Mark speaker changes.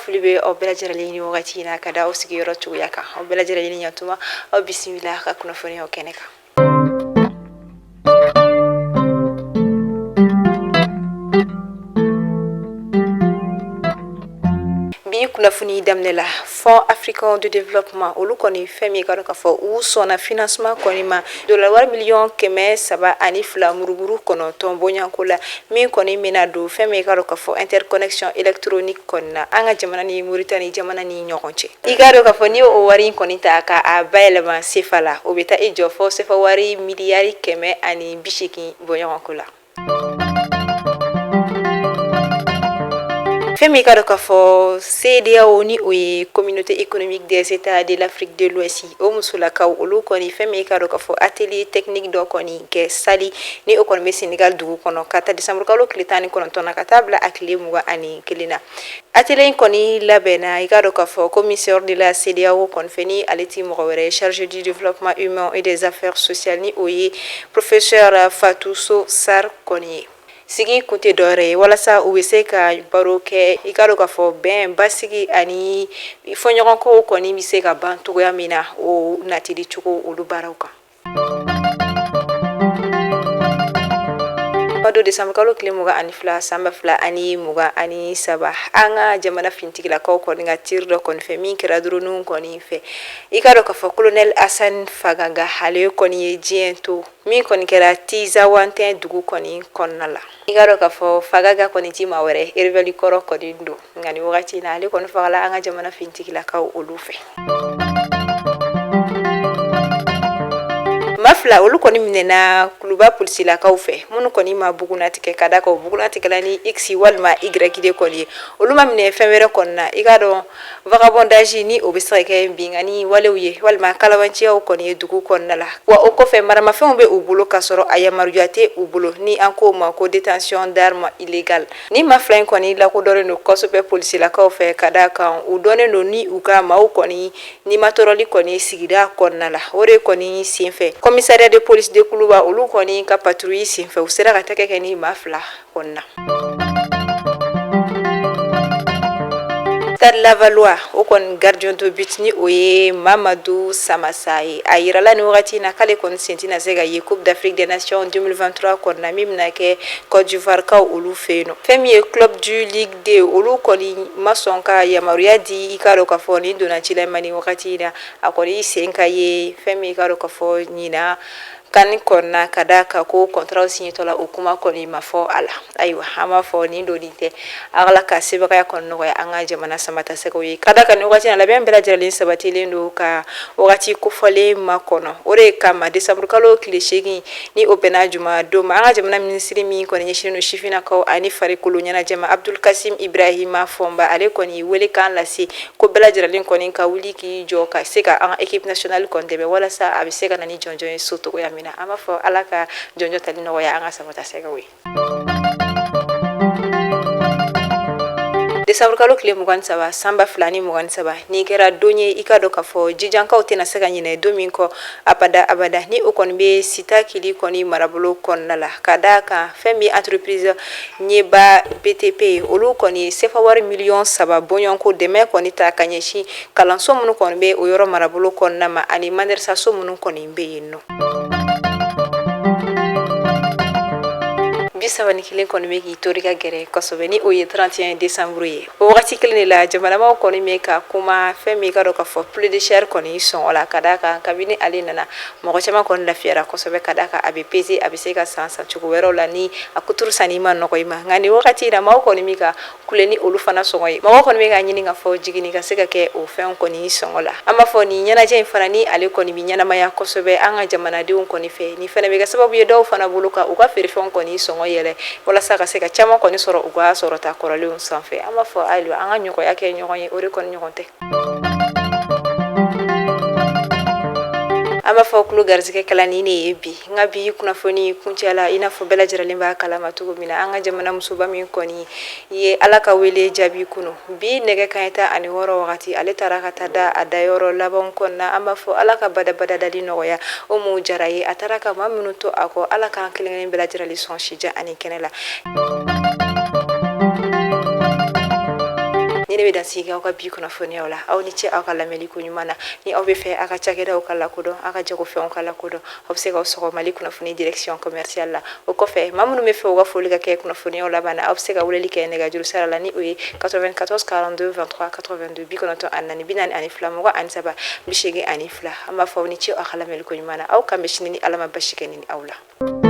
Speaker 1: foli bɛ aw bɛɛ lajɛlen ni wagati in na ka da aw sigiyɔrɔ cogoya kan aw bɛɛ lajɛlen ni ɲantuma aw bisimila ka kunnafoniyaw kɛnɛ kan. Bi kunnafoni daminɛ la Fonds africain de développement olu kɔni fɛn min ka dɔn ka fɔ u sɔnna financement kɔni ma $1 miliyɔn 302 murumuru 9 bɔɲanko la min kɔni bɛna don fɛn min ka dɔn ka fɔ interconnexion électronique kɔni na an ka jamana ni Mauritanie jamana ni ɲɔgɔn cɛ. I ka dɔn ka fɔ ni o wari in kɔni ta ka a bayɛlɛma CFA la o bɛ taa i jɔ fɔ CFA wari miliyari 180 bɔɲanko la. Femi ka dɔn ka fɔ CEDEAO ni o ye communauté économique des états de l'Afrique de l'Ouest o musolakaw olu kɔni femi ka dɔn ka fɔ atelier technique dɔ kɔni kɛ sali ni o kɔni bɛ Sénégal dugu kɔnɔ ka taa décembre kalo tile 19 na ka taa bila a tile 21 na. Atelier in kɔni labɛnna i ka dɔn ka fɔ commissaire de la CEDEAO kɔni fɛ ni ale ti mɔgɔ wɛrɛ chargé du développement humain et des affaires sociales ni o ye professeur Fatou Sow Sarr kɔni ye. Sigi kun tɛ dɔwɛrɛ ye walasa u bɛ se ka baro kɛ i ka dɔn ka fɔ bɛn basigi ani fɔɲɔgɔnkow kɔni bɛ se ka ban cogoya min na o natili cogo olu baaraw kan. Pado décembre kalo tile 22 sanba 2023 an ka jamana fintigilakaw kɔni ka tir dɔ kɔni fɛ min kɛra drone kɔni fɛ i ka dɔn ka fɔ colonel Hassan Fagaga ale kɔni ye diɲɛ to min kɔni kɛra Tizawantin dugu kɔni kɔnɔna la. I ka dɔn ka fɔ Fagaga kɔni ti maa wɛrɛ rebelle kɔrɔ kɔni don nka ni wagati in na ale kɔni fagala an ka jamana fintigilakaw olu fɛ. Mafila olu kɔni minɛna kuluba polisilakaw fɛ minnu kɔni ma bugunatigɛ ka da ka bugunatigɛla ni X walima Y de kɔni ye olu ma minɛ fɛn wɛrɛ kɔni na i ka dɔn vagabondage ni o bɛ se ka kɛ bingani walew ye walima kalabanciyaw kɔni ye dugu kɔnɔna la wa o kɔfɛ maramafɛnw bɛ u bolo ka sɔrɔ a yamaruya tɛ u bolo ni an ko ma ko détention d'armes illégales ni mafila in kɔni lakodɔnnen don kosɛbɛ polisilakaw fɛ ka da kan u dɔnnen don ni u ka maaw kɔni ni matɔrɔli kɔni sigida kɔnɔna la o de kɔni senfɛ commissariat de police de Kuluba olu kɔni ka patrouille senfɛ u sera ka tɛgɛ kɛ ni maa fila kɔni na. Stade Lavallois o kɔni gardien de but ni o ye Mamadou Samassa ye a yirala ni wagati na k'ale kɔni sen tɛna se ka ye Coupe d'Afrique des Nations 2023 kɔni na min bɛna kɛ Côte d'Ivoire kaw olu fɛ yen nɔ. Fɛn min ye club du Ligue 2 olu kɔni ma sɔn ka yamaruya di i ka dɔn ka fɔ ni donna ci la ma ni wagati na a kɔni sen ka ye fɛn min i ka dɔn ka fɔ ɲina kani kɔnɔna ka da ka ko contrat signetɔla o kuma kɔni ma fɔ a la ayiwa an b'a fɔ nin doni tɛ ala ka sebagaya kɔni nɔgɔya an ka jamana samata sɛgɛw ye ka da ka ni wagati na labɛn bɛɛ lajɛlen sabatilen don ka wagati kofɔlen ma kɔnɔ o de kama décembre kalo tile 8 ni o bɛnna juma don ma an ka jamana minisiri min kɔni ɲɛsinnen don sifinnakaw ani farikolo ɲɛnajɛ ma Abdul Kasim Ibrahima Fɔnba ale kɔni wele kan lase ko bɛɛ lajɛlen kɔni ka wuli k'i jɔ ka se ka an équipe nationale kɔni dɛmɛ walasa a bɛ se ka na ni jɔnjɔn ye so togoya min na an b'a fɔ ala ka jɔnjɔ tali nɔgɔya an ka samata sɛgɛw ye. Décembre kalo tile 23 sanba 2023 ni kɛra don ye i ka dɔn ka fɔ jijankaw tɛna se ka ɲinɛ don min kɔ abada ni o kɔni bɛ sita kili kɔni marabolo kɔnɔna la ka da kan fɛn min entreprise ɲɛba BTP olu kɔni CFA wari miliyɔn 3 bɔɲɔnko dɛmɛ kɔni ta ka ɲɛsin kalanso minnu kɔni bɛ o yɔrɔ marabolo kɔnɔna ma ani madrasaso minnu kɔni bɛ yen nɔ. 31 kɔni bɛ k'i tori ka gɛrɛ kosɛbɛ ni o ye 31 décembre ye o wagati kelen de la jamanamaw kɔni bɛ ka kuma fɛn min ka dɔn ka fɔ plus de cher kɔni sɔngɔ la ka da kan kabini ale nana mɔgɔ caman kɔni lafiyara kosɛbɛ ka da kan a bɛ peser a bɛ se ka san cogo wɛrɛw la ni a kuturu sanni ma nɔgɔ i ma nka ni wagati la maaw kɔni bɛ ka kule ni olu fana sɔngɔ ye mɔgɔ kɔni bɛ ka ɲini ka fɔ jiginni ka se ka kɛ o fɛn kɔni sɔngɔ la an b'a fɔ ni ɲɛnajɛ in fana ni ale kɔni bɛ ɲɛnamaya kosɛbɛ an ka jamanadenw kɔni fɛ ni fana bɛ kɛ sababu ye dɔw fana bolo ka u ka feerefɛnw kɔni sɔngɔ yɛlɛ walasa ka se ka caman kɔni sɔrɔ u ka sɔrɔ ta kɔrɔlenw sanfɛ an b'a fɔ ayiwa an ka ɲɔgɔnya kɛ ɲɔgɔn ye o de kɔni ɲɔgɔn tɛ. An b'a fɔ kulo garizigɛ kalanni ne ye bi nka bi kunnafoni kuncɛla i n'a fɔ bɛɛ lajɛlen b'a kalama cogo min na an ka jamana musoba min kɔni ye ala ka wele jaabi kunu bi nɛgɛ kanɲɛ 16 wagati ale taara ka taa da a dayɔrɔ laban kɔnɔna an b'a fɔ ala ka badabadadali nɔgɔya o mu jara ye a taara ka maa minnu to a kɔ ala k'an kelen bɛɛ lajɛlen sɔn sija ani kɛnɛ la. Ni ne be dan sigi aw ka bi kunnafoniyaw la aw ni ce aw ka lamɛnli ko ɲuman na ni aw be fɛ a ka cakɛdaw ka lakodɔn a ka jagofɛnw ka lakodɔn aw be se k'aw sɔgɔ Mali kunnafoni direction commerciale la o kɔfɛ maa minnu be fɛ u ka foli ka kɛ kunnafoniyaw laban na aw be se ka weleli kɛ nɛgɛjuru sira la ni o ye 94 42 23 82 94 44 42 23 82 an b'a fɔ aw ni ce aw ka lamɛnli ko ɲuman na aw kan bɛ sini ni Ala ma basi kɛ ni aw la.